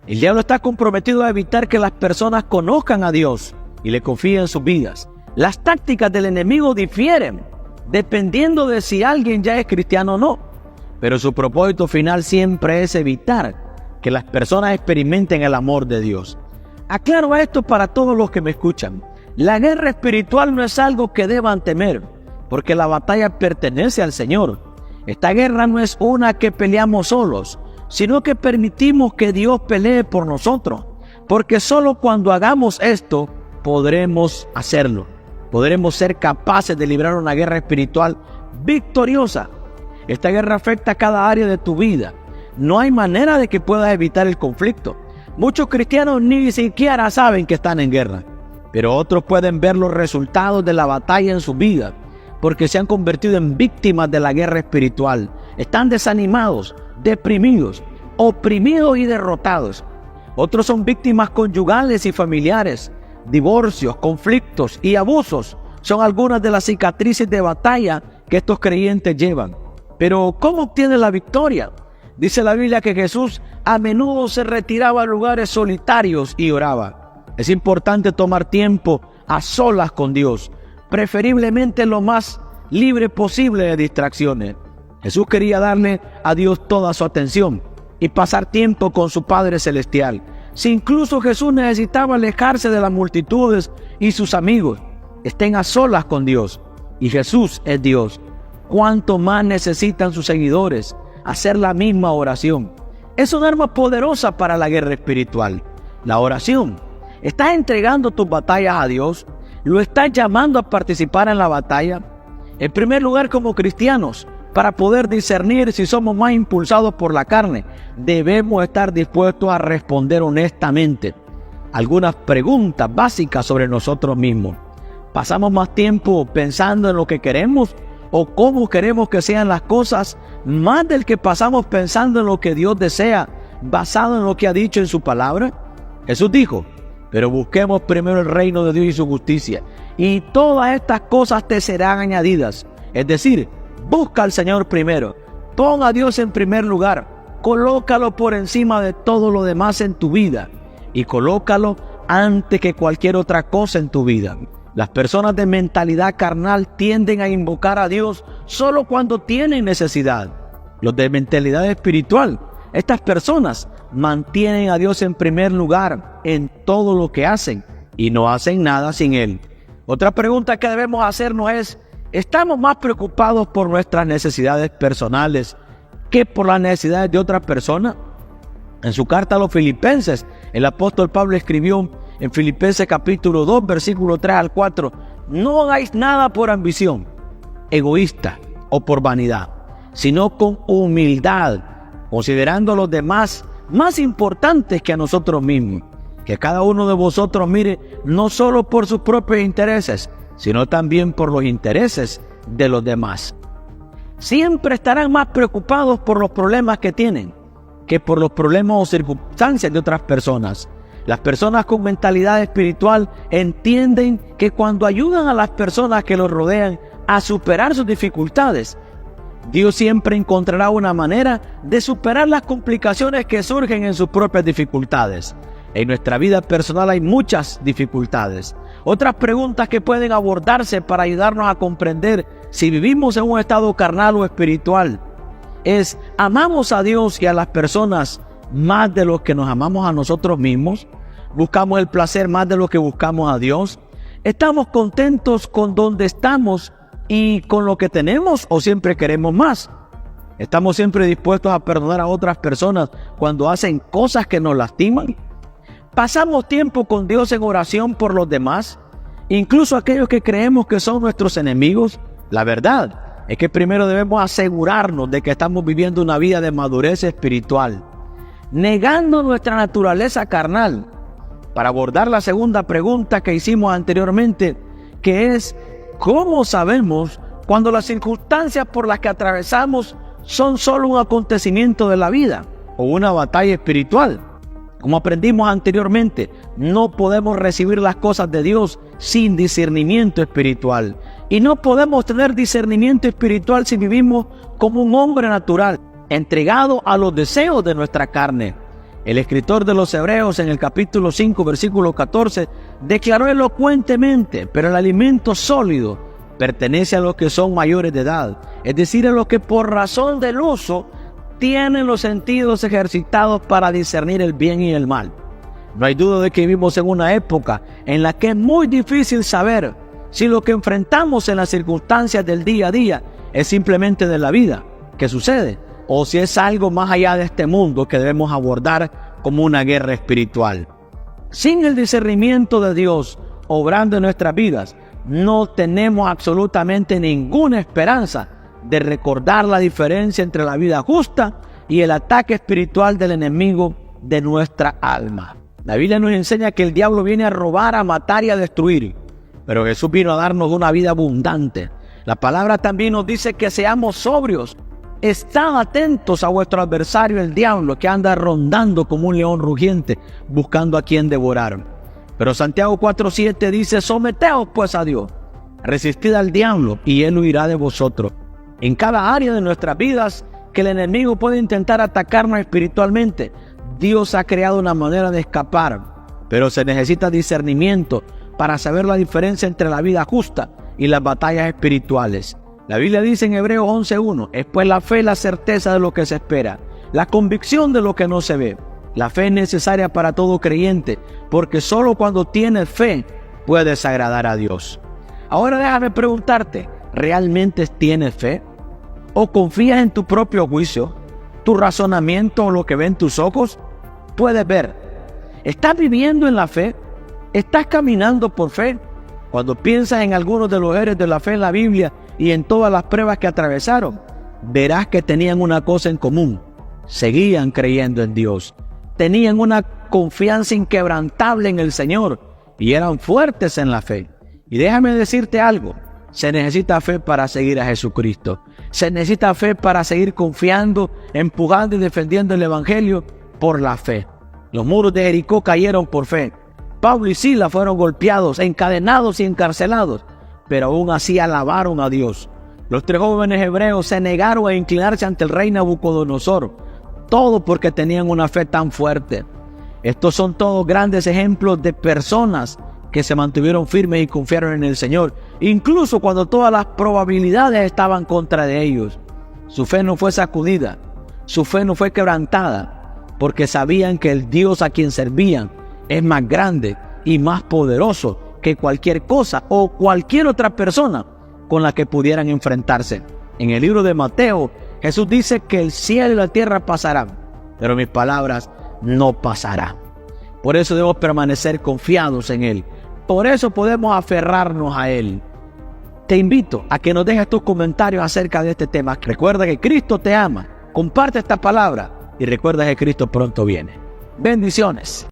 El diablo está comprometido a evitar que las personas conozcan a Dios y le confíen en sus vidas. Las tácticas del enemigo difieren dependiendo de si alguien ya es cristiano o no, pero su propósito final siempre es evitar que las personas experimenten el amor de Dios. Aclaro esto para todos los que me escuchan. La guerra espiritual no es algo que deban temer, porque la batalla pertenece al Señor. Esta guerra no es una que peleamos solos, sino que permitimos que Dios pelee por nosotros, porque solo cuando hagamos esto podremos hacerlo. Podremos ser capaces de librar una guerra espiritual victoriosa. Esta guerra afecta a cada área de tu vida. No hay manera de que puedas evitar el conflicto. Muchos cristianos ni siquiera saben que están en guerra, pero otros pueden ver los resultados de la batalla en su vida, porque se han convertido en víctimas de la guerra espiritual. Están desanimados, deprimidos, oprimidos y derrotados. Otros son víctimas conyugales y familiares. Divorcios, conflictos y abusos son algunas de las cicatrices de batalla que estos creyentes llevan. Pero ¿cómo obtiene la victoria? Dice la Biblia que Jesús a menudo se retiraba a lugares solitarios y oraba. Es importante tomar tiempo a solas con Dios, preferiblemente lo más libre posible de distracciones. Jesús quería darle a Dios toda su atención y pasar tiempo con su Padre Celestial. Si incluso Jesús necesitaba alejarse de las multitudes y sus amigos, estén a solas con Dios. Y Jesús es Dios. ¿Cuánto más necesitan sus seguidores hacer la misma oración? Es un arma poderosa para la guerra espiritual. La oración. ¿Estás entregando tus batallas a Dios? ¿Lo estás llamando a participar en la batalla? En primer lugar, como cristianos, para poder discernir si somos más impulsados por la carne, debemos estar dispuestos a responder honestamente algunas preguntas básicas sobre nosotros mismos. ¿Pasamos más tiempo pensando en lo que queremos o cómo queremos que sean las cosas, más del que pasamos pensando en lo que Dios desea, basado en lo que ha dicho en su palabra? Jesús dijo: pero busquemos primero el reino de Dios y su justicia, y todas estas cosas te serán añadidas. Es decir, busca al Señor primero, pon a Dios en primer lugar, colócalo por encima de todo lo demás en tu vida, y colócalo antes que cualquier otra cosa en tu vida. Las personas de mentalidad carnal tienden a invocar a Dios solo cuando tienen necesidad. Los de mentalidad espiritual, estas personas mantienen a Dios en primer lugar en todo lo que hacen y no hacen nada sin Él. Otra pregunta que debemos hacernos es: ¿estamos más preocupados por nuestras necesidades personales que por las necesidades de otras personas? En su carta a los Filipenses, el apóstol Pablo escribió en Filipenses capítulo 2, versículo 3 al 4: no hagáis nada por ambición egoísta o por vanidad, sino con humildad, considerando a los demás más importantes que a nosotros mismos. Que cada uno de vosotros mire no solo por sus propios intereses, sino también por los intereses de los demás. Siempre estarán más preocupados por los problemas que tienen que por los problemas o circunstancias de otras personas. Las personas con mentalidad espiritual entienden que cuando ayudan a las personas que los rodean a superar sus dificultades, Dios siempre encontrará una manera de superar las complicaciones que surgen en sus propias dificultades. En nuestra vida personal hay muchas dificultades. Otras preguntas que pueden abordarse para ayudarnos a comprender si vivimos en un estado carnal o espiritual es: ¿amamos a Dios y a las personas más de lo que nos amamos a nosotros mismos? ¿Buscamos el placer más de lo que buscamos a Dios? ¿Estamos contentos con donde estamos y con lo que tenemos o siempre queremos más? ¿Estamos siempre dispuestos a perdonar a otras personas cuando hacen cosas que nos lastiman? ¿Pasamos tiempo con Dios en oración por los demás, incluso aquellos que creemos que son nuestros enemigos? La verdad es que primero debemos asegurarnos de que estamos viviendo una vida de madurez espiritual, negando nuestra naturaleza carnal, para abordar la segunda pregunta que hicimos anteriormente, que es: ¿cómo sabemos cuando las circunstancias por las que atravesamos son solo un acontecimiento de la vida o una batalla espiritual? Como aprendimos anteriormente, no podemos recibir las cosas de Dios sin discernimiento espiritual. Y no podemos tener discernimiento espiritual si vivimos como un hombre natural, entregado a los deseos de nuestra carne. El escritor de los Hebreos en el capítulo 5, versículo 14, declaró elocuentemente: pero el alimento sólido pertenece a los que son mayores de edad, es decir, a los que por razón del uso tienen los sentidos ejercitados para discernir el bien y el mal. No hay duda de que vivimos en una época en la que es muy difícil saber si lo que enfrentamos en las circunstancias del día a día es simplemente de la vida que sucede, o si es algo más allá de este mundo que debemos abordar como una guerra espiritual. Sin el discernimiento de Dios obrando en nuestras vidas, no tenemos absolutamente ninguna esperanza de recordar la diferencia entre la vida justa y el ataque espiritual del enemigo de nuestra alma. La Biblia nos enseña que el diablo viene a robar, a matar y a destruir, pero Jesús vino a darnos una vida abundante. La palabra también nos dice que seamos sobrios. Estad atentos a vuestro adversario el diablo, que anda rondando como un león rugiente, buscando a quien devorar. Pero Santiago 4:7 dice: someteos pues a Dios, resistid al diablo y él huirá de vosotros. En cada área de nuestras vidas que el enemigo puede intentar atacarnos espiritualmente, Dios ha creado una manera de escapar, pero se necesita discernimiento para saber la diferencia entre la vida justa y las batallas espirituales. La Biblia dice en Hebreos 11:1: es pues la fe la certeza de lo que se espera, la convicción de lo que no se ve. La fe es necesaria para todo creyente, porque solo cuando tienes fe puedes agradar a Dios. Ahora déjame preguntarte, ¿realmente tienes fe? ¿O confías en tu propio juicio, tu razonamiento o lo que ven tus ojos? Puedes ver. ¿Estás viviendo en la fe? ¿Estás caminando por fe? Cuando piensas en algunos de los héroes de la fe en la Biblia y en todas las pruebas que atravesaron, verás que tenían una cosa en común: seguían creyendo en Dios, tenían una confianza inquebrantable en el Señor y eran fuertes en la fe. Y déjame decirte algo: se necesita fe para seguir a Jesucristo. Se necesita fe para seguir confiando, empujando y defendiendo el Evangelio por la fe. Los muros de Jericó cayeron por fe. Pablo y Silas fueron golpeados, encadenados y encarcelados, pero aún así alabaron a Dios. Los 3 jóvenes hebreos se negaron a inclinarse ante el rey Nabucodonosor, todo porque tenían una fe tan fuerte. Estos son todos grandes ejemplos de personas que se mantuvieron firmes y confiaron en el Señor, incluso cuando todas las probabilidades estaban contra de ellos. Su fe no fue sacudida, su fe no fue quebrantada, porque sabían que el Dios a quien servían es más grande y más poderoso que cualquier cosa o cualquier otra persona con la que pudieran enfrentarse. En el libro de Mateo, Jesús dice que el cielo y la tierra pasarán, pero mis palabras no pasarán. Por eso debemos permanecer confiados en Él. Por eso podemos aferrarnos a Él. Te invito a que nos dejes tus comentarios acerca de este tema. Recuerda que Cristo te ama. Comparte esta palabra y recuerda que Cristo pronto viene. Bendiciones.